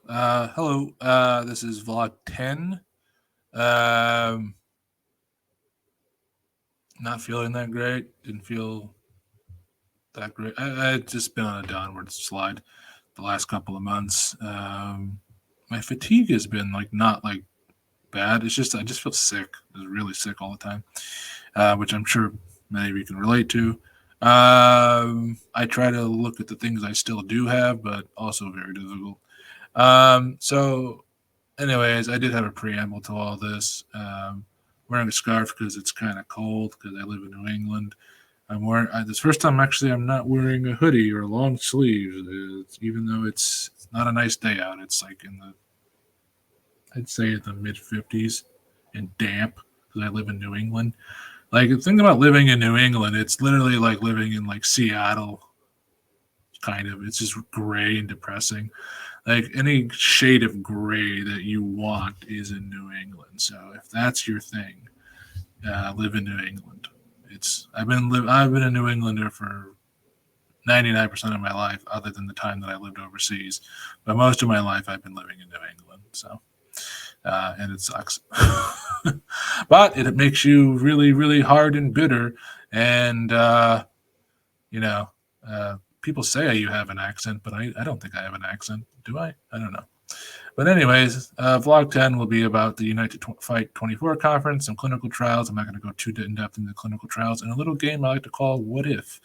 Hello. This is vlog 10. Um, Not feeling that great. Didn't feel that great. I just been on a downward slide the last couple of months. My fatigue has been not bad. It's just I just feel sick. I was really sick all the time, which I'm sure many of you can relate to. I try to look at the things I still do have, but also very difficult. So anyways, I did have a preamble to all this. Wearing a scarf because it's kind of cold because I live in New England. I'm wearing this first time actually. I'm not wearing a hoodie or long sleeves, even though it's not a nice day out. It's like in the I'd say in the mid 50s and damp because I live in New England. Like the thing about living in New England, it's literally like living in like Seattle. Kind of, it's just gray and depressing. Like any shade of gray that you want is in New England. So if that's your thing, live in New England. I've been a New Englander for 99% of my life, other than the time that I lived overseas. But most of my life, I've been living in New England. So and it sucks, but it makes you really, really hard and bitter. And you know, people say you have an accent, but I don't think I have an accent. Do I? I don't know. But anyways, vlog 10 will be about the United Fight 24 conference, some clinical trials. I'm not going to go too in depth into clinical trials, and a little game I like to call What If,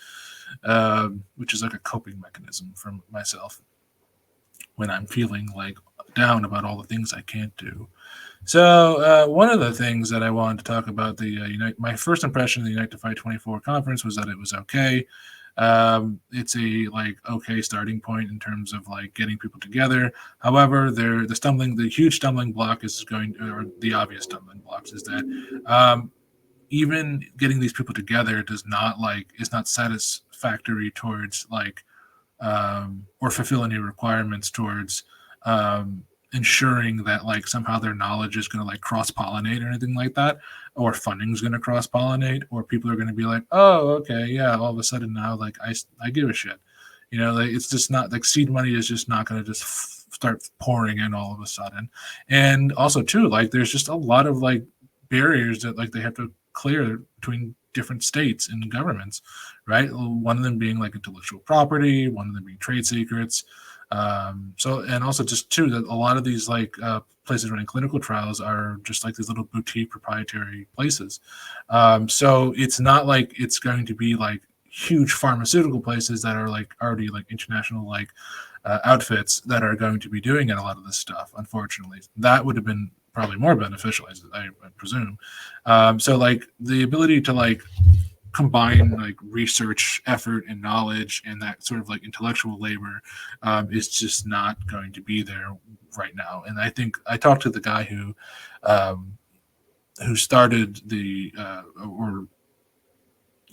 which is like a coping mechanism for myself when I'm feeling like down about all the things I can't do. So one of the things that I wanted to talk about my first impression of the Unite to Fight 24 conference was that it was okay. It's a okay starting point in terms of like getting people together. However, the huge stumbling block is or the obvious stumbling blocks is that even getting these people together is not satisfactory towards or fulfill any requirements towards ensuring that like somehow their knowledge is going to like cross pollinate or anything like that, or funding is going to cross pollinate, or people are going to be like, oh, okay, yeah, all of a sudden now like I give a shit, like it's just not like seed money is just not going to just start pouring in all of a sudden. And also too, like there's just a lot of like barriers that like they have to clear between different states and governments, right? One of them being like intellectual property, one of them being trade secrets. And also just too that a lot of these places running clinical trials are just like these little boutique proprietary places. So it's not like it's going to be like huge pharmaceutical places that are like already like international outfits that are going to be doing a lot of this stuff. Unfortunately, that would have been probably more beneficial, I presume. So like the ability to like combine like research effort and knowledge and that sort of like intellectual labor is just not going to be there right now. And I think I talked to the guy who started or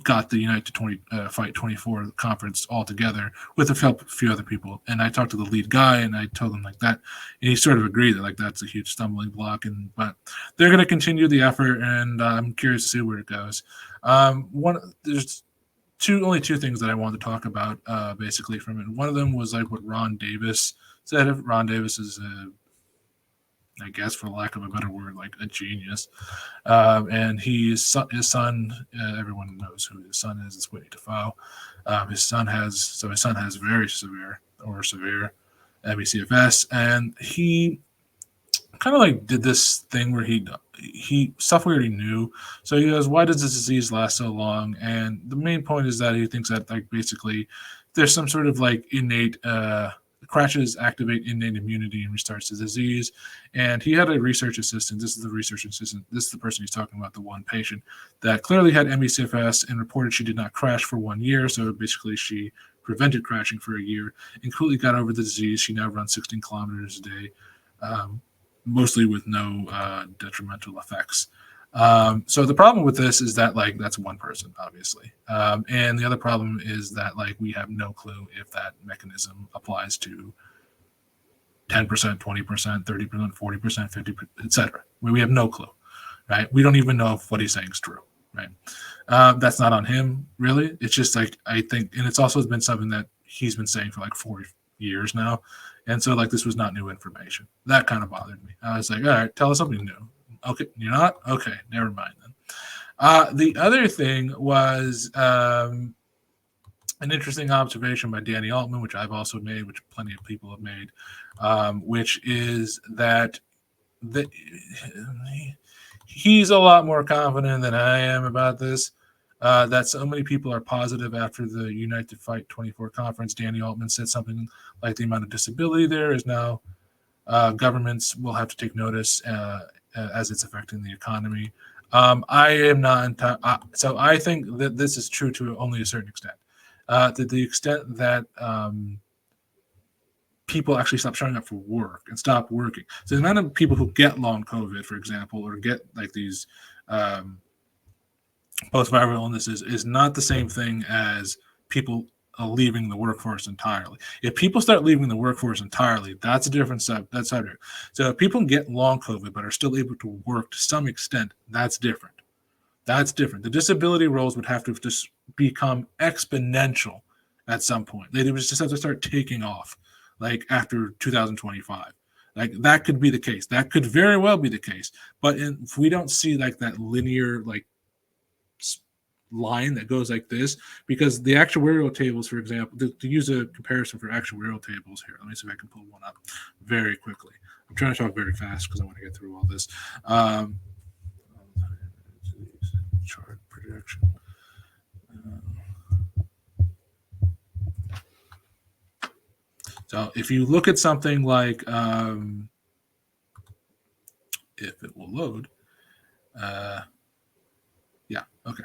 got the Unite to Fight 24 conference all together with a few other people. And I talked to the lead guy and I told him like that. And he sort of agreed that like that's a huge stumbling block. But they're going to continue the effort, and I'm curious to see where it goes. There's only two things that I wanted to talk about basically from it. One of them was like what Ron Davis said. Ron Davis is I guess, for lack of a better word, like a genius. And his son, everyone knows who his son is. It's Whitney Defoe. His son has very severe ME/CFS, and he kind of like did this thing where he stuff we already knew. So he goes, why does this disease last so long? And the main point is that he thinks that like basically there's some sort of like innate crashes activate innate immunity and restarts the disease. And he had a research assistant. This is the research assistant. This is the person he's talking about, the one patient that clearly had ME/CFS and reported she did not crash for 1 year. So basically she prevented crashing for a year and completely got over the disease. She now runs 16 kilometers a day, mostly with no detrimental effects. So the problem with this is that like that's one person, obviously, and the other problem is that like we have no clue if that mechanism applies to 10%, 20%, 30%, 40%, 50%, etc. We have no clue, right? We don't even know if what he's saying is true, right? That's not on him, really. It's just like I think, and it's also been something that he's been saying for like 4 years now, And so like this was not new information. That kind of bothered me. I was like, all right, tell us something new. Okay, you're not? Okay, never mind then. The other thing was an interesting observation by Danny Altman, which I've also made, which plenty of people have made, which is that he's a lot more confident than I am about this. That so many people are positive after the Unite to Fight 24 conference. Danny Altman said something like the amount of disability there is now governments will have to take notice as it's affecting the economy. I am not so I think that this is true to only a certain extent. To the extent that people actually stop showing up for work and stop working. So the amount of people who get long COVID, for example, or get like these post-viral illnesses is not the same thing as people leaving the workforce entirely. If people start leaving the workforce entirely, that's a different subject. So if people get long COVID but are still able to work to some extent, that's different. That's different. The disability rolls would have to just become exponential at some point. They would just have to start taking off, like after 2025. Like that could be the case. That could very well be the case. But if we don't see like that linear like line that goes like this, because the actuarial tables, for example, to use a comparison for actuarial tables here, let me see if I can pull one up very quickly. I'm trying to talk very fast because I want to get through all this. Chart projection. So if you look at something like, if it will load, yeah, okay.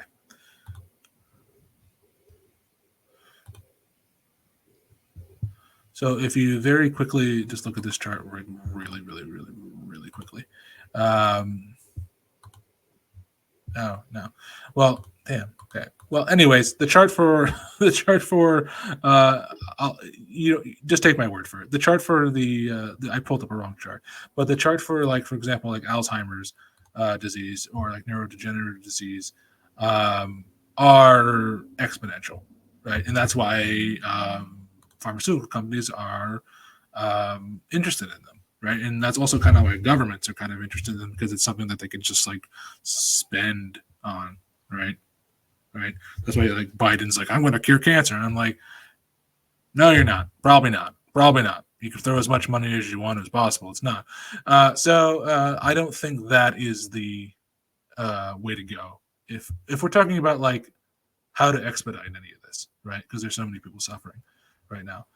So if you very quickly just look at this chart really quickly. Oh, no. Well, damn. Okay. Well, anyways, the chart for just take my word for it. The chart for I pulled up a wrong chart, but the chart for like, for example, like Alzheimer's disease or like neurodegenerative disease are exponential, right? And that's why pharmaceutical companies are interested in them, right? And that's also kind of why governments are kind of interested in them, because it's something that they can just like spend on, right? Right. That's why like Biden's like, I'm going to cure cancer, and I'm like, no, you're not. Probably not. Probably not. You can throw as much money as you want as possible. It's not. So I don't think that is the way to go. If we're talking about like how to expedite any of this, right? Because there's so many people suffering right now.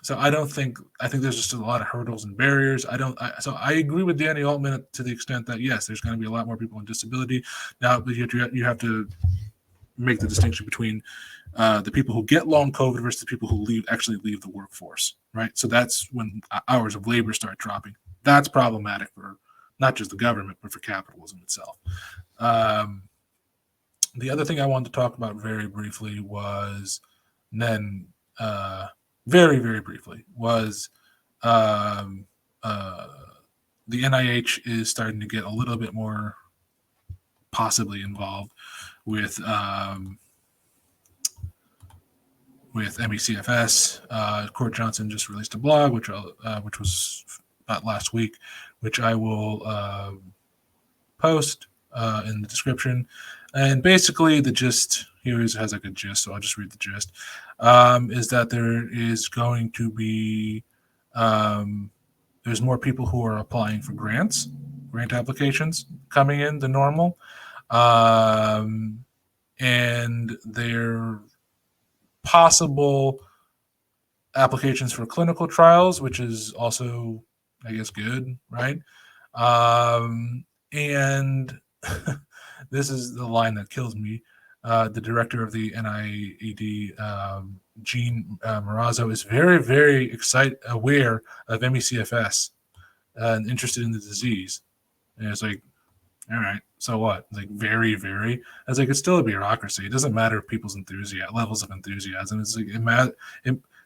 So I think there's just a lot of hurdles and barriers. So I agree with Danny Altman to the extent that yes, there's going to be a lot more people with disability. Now, but you have to make the distinction between the people who get long COVID versus the people who actually leave the workforce, right? So that's when hours of labor start dropping. That's problematic for not just the government, but for capitalism itself. The other thing I wanted to talk about very briefly was then. Very briefly was the NIH is starting to get a little bit more possibly involved with MECFS. Court Johnson just released a blog, which was about last week, which I will post in the description. And basically the gist here has like a gist, so I'll just read the gist. Is that there is going to be there's more people who are applying for grant applications coming in than normal, and there possible applications for clinical trials, which is also, I guess, good, right? And this is the line that kills me. The director of the NIAID, Gene Marazzo, is very aware of MECFS and interested in the disease. And it's like, all right, so what? Like very. I was like, it's still a bureaucracy. It doesn't matter people's levels of enthusiasm. It's like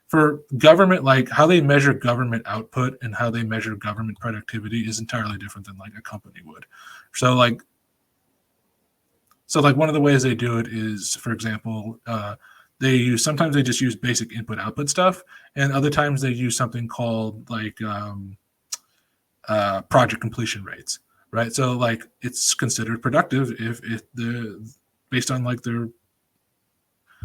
for government, like how they measure government output and how they measure government productivity is entirely different than like a company would. So one of the ways they do it is, for example, sometimes they just use basic input output stuff, and other times they use something called like project completion rates, right? So like it's considered productive if the based on like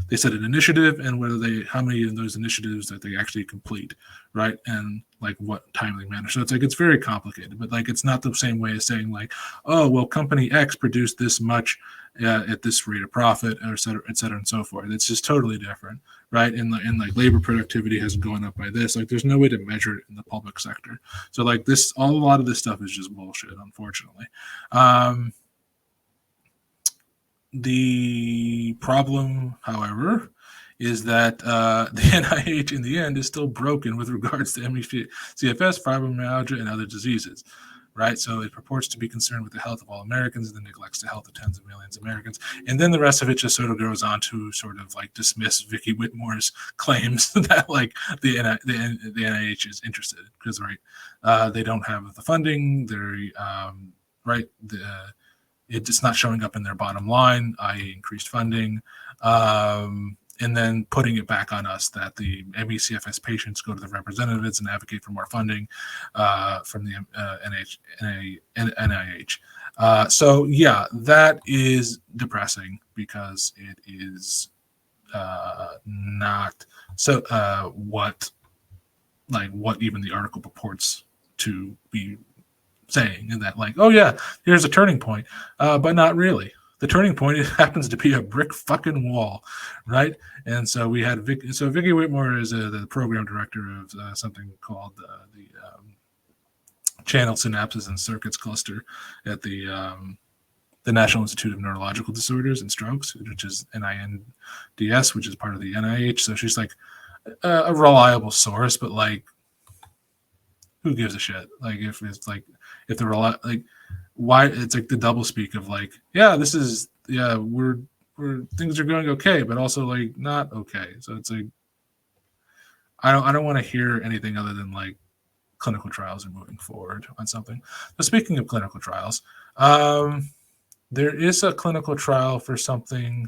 they set an initiative and how many of those initiatives that they actually complete, right? And like what timely manner. So it's like it's very complicated, but like it's not the same way as saying like, oh well, company X produced this much at this rate of profit, or et cetera, and so forth. It's just totally different, right? And like labor productivity has gone up by this. Like there's no way to measure it in the public sector. So like a lot of this stuff is just bullshit, unfortunately. The problem, however, is that the NIH in the end is still broken with regards to ME/CFS, fibromyalgia, and other diseases, right? So it purports to be concerned with the health of all Americans and then neglects the health of tens of millions of Americans. And then the rest of it just sort of goes on to sort of like dismiss Vicky Whitmore's claims that like the NIH is interested because, right, they don't have the funding, right, it's not showing up in their bottom line, i.e. increased funding, and then putting it back on us that the ME/CFS patients go to the representatives and advocate for more funding from the NIH. So yeah, that is depressing because it is not so what even the article purports to be saying, and that like, oh yeah, here's a turning point, but not really. The turning point happens to be a brick fucking wall, right? And so we had Vicky Whitmore is the program director of something called the Channel Synapses and Circuits Cluster at the National Institute of Neurological Disorders and Strokes, which is NINDS, which is part of the NIH. So she's like a reliable source, but like, who gives a shit? Like if it's like if the like why it's like the double speak of like, yeah, this is we're things are going okay, but also like not okay. So it's like I don't want to hear anything other than like clinical trials are moving forward on something. So speaking of clinical trials, there is a clinical trial for something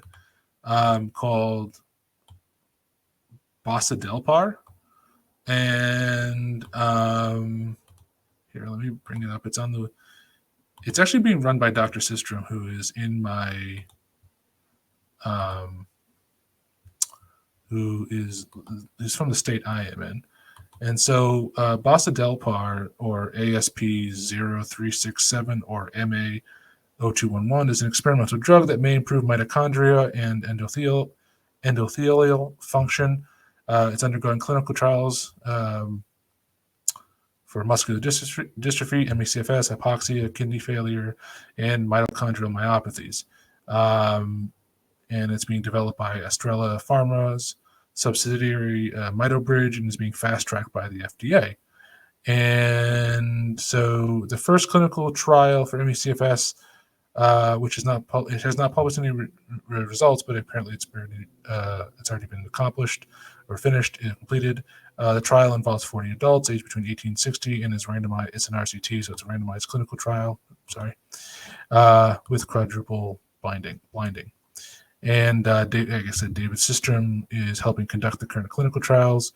called Bossadelpar. And here, let me bring it up. It's actually being run by Dr. Systrom, who is in my who is from the state I am in. And so Bossadelpar, or ASP0367 or MA0211, is an experimental drug that may improve mitochondria and endothelial function. It's undergoing clinical trials for muscular dystrophy, ME/CFS, hypoxia, kidney failure, and mitochondrial myopathies. And it's being developed by Estrella Pharma's subsidiary MitoBridge, and is being fast-tracked by the FDA. And so the first clinical trial for ME/CFS, which is it has not published any results, but apparently it's already been accomplished or finished and completed. The trial involves 40 adults aged between 18 and 60 and is randomized. It's an RCT, so it's a randomized clinical trial. With quadruple blinding. And like I said, David Systrom is helping conduct the current clinical trials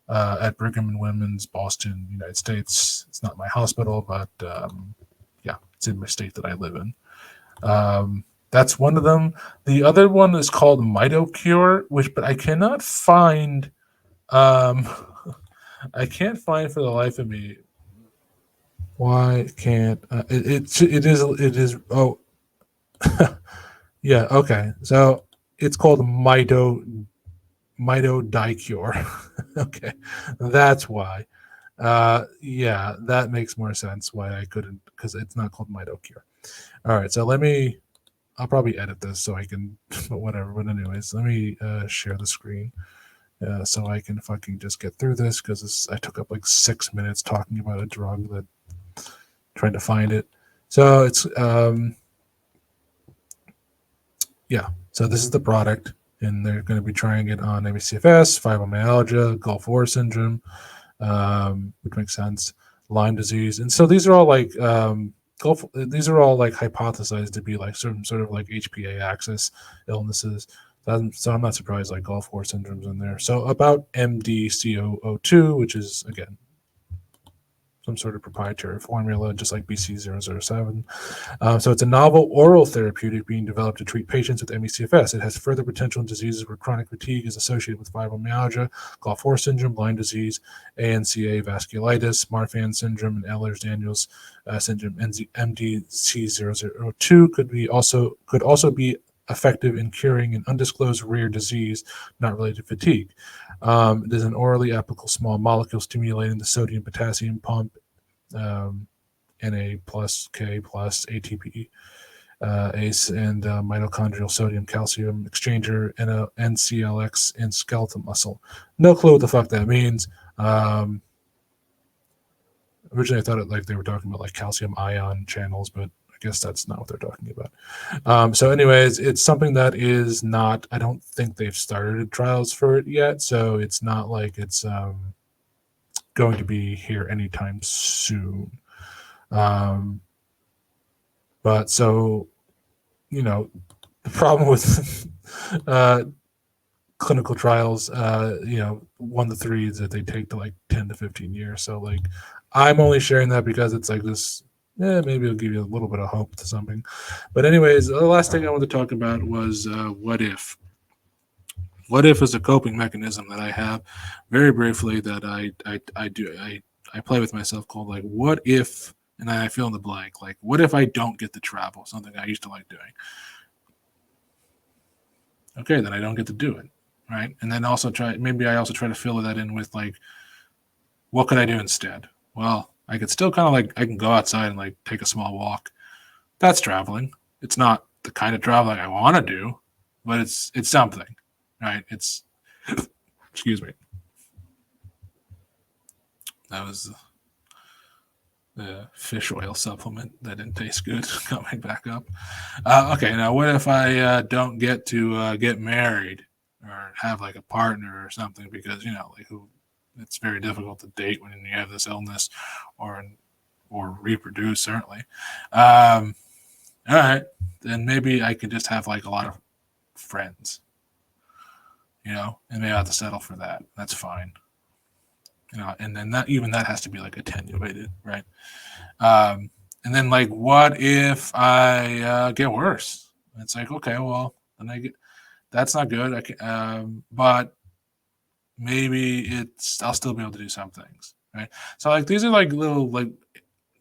at Brigham and Women's, Boston, United States. It's not my hospital, but it's in my state that I live in. That's one of them. The other one is called MitoCure, but I cannot find. I can't find for the life of me. Why can't it is? Oh, yeah. Okay, so it's called MitoDicure. Okay, that's why. Yeah, that makes more sense why I couldn't, because it's not called MitoCure. All right, so I'll probably edit this so I can, but whatever. But anyways, let me share the screen so I can fucking just get through this, because I took up like 6 minutes talking about a drug that trying to find it. So it's so this is the product, and they're going to be trying it on ME/CFS, fibromyalgia, Gulf War syndrome, which makes sense, Lyme disease, and so these are all like hypothesized to be like some sort of like HPA axis illnesses. So I'm not surprised like Gulf War syndrome's in there. So about MDCO02, which is again some sort of proprietary formula, just like BC007. So it's a novel oral therapeutic being developed to treat patients with ME/CFS. It has further potential in diseases where chronic fatigue is associated with fibromyalgia, Gulf War syndrome, Lyme disease, ANCA vasculitis, Marfan syndrome, and Ehlers-Danlos syndrome. MDC002 could also be effective in curing an undisclosed rare disease not related to fatigue. It is an orally applicable small molecule stimulating the sodium potassium pump, Na plus K plus ATP, ACE, and mitochondrial sodium calcium exchanger, NCLX, in skeletal muscle. No clue what the fuck that means. Originally, I thought they were talking about like calcium ion channels, but I guess that's not what they're talking about. So anyways, it's something that is not, I don't think they've started trials for it yet. So it's not like it's going to be here anytime soon. But so, the problem with clinical trials, 1 to 3 is that they take to like 10 to 15 years. So like, I'm only sharing that because it's like this, maybe it'll give you a little bit of hope to something. But anyways, the last thing I wanted to talk about was what if. What if is a coping mechanism that I have very briefly that I play with myself called like, what if, and I fill in the blank, like, what if I don't get to travel, something I used to like doing? Okay, then I don't get to do it, right? And then maybe I also try to fill that in with like, what could I do instead? Well, I could still kind of like, I can go outside and like take a small walk. That's traveling. It's not the kind of traveling I want to do, but it's something, right? It's, excuse me. That was the fish oil supplement that didn't taste good coming back up. Okay, now what if I don't get to get married or have like a partner or something because it's very difficult to date when you have this illness or reproduce, certainly. All right, then maybe I could just have like a lot of friends, and maybe I have to settle for that. That's fine. And then that has to be like attenuated, right? And then like, what if I get worse? It's like, okay, well, then that's not good. But maybe I'll still be able to do some things, right? So like, these are like little like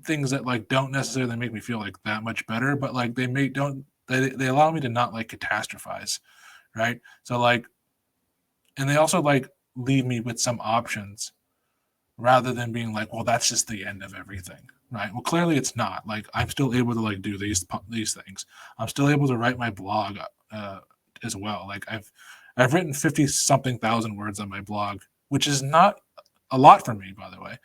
things that like don't necessarily make me feel like that much better, but like they allow me to not like catastrophize, right? So like, and they also like leave me with some options rather than being like, well, that's just the end of everything, right? Well, clearly it's not. Like, I'm still able to like do these things. I'm still able to write my blog as well. Like I've written 50 something thousand words on my blog, which is not a lot for me, by the way.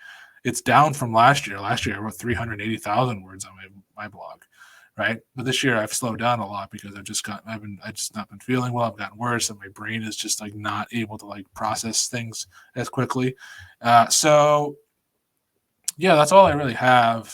It's down from last year. Last year I wrote 380,000 words on my blog, right? But this year I've slowed down a lot because I've just not been feeling well. I've gotten worse, and my brain is just like not able to like process things as quickly. So yeah, that's all I really have.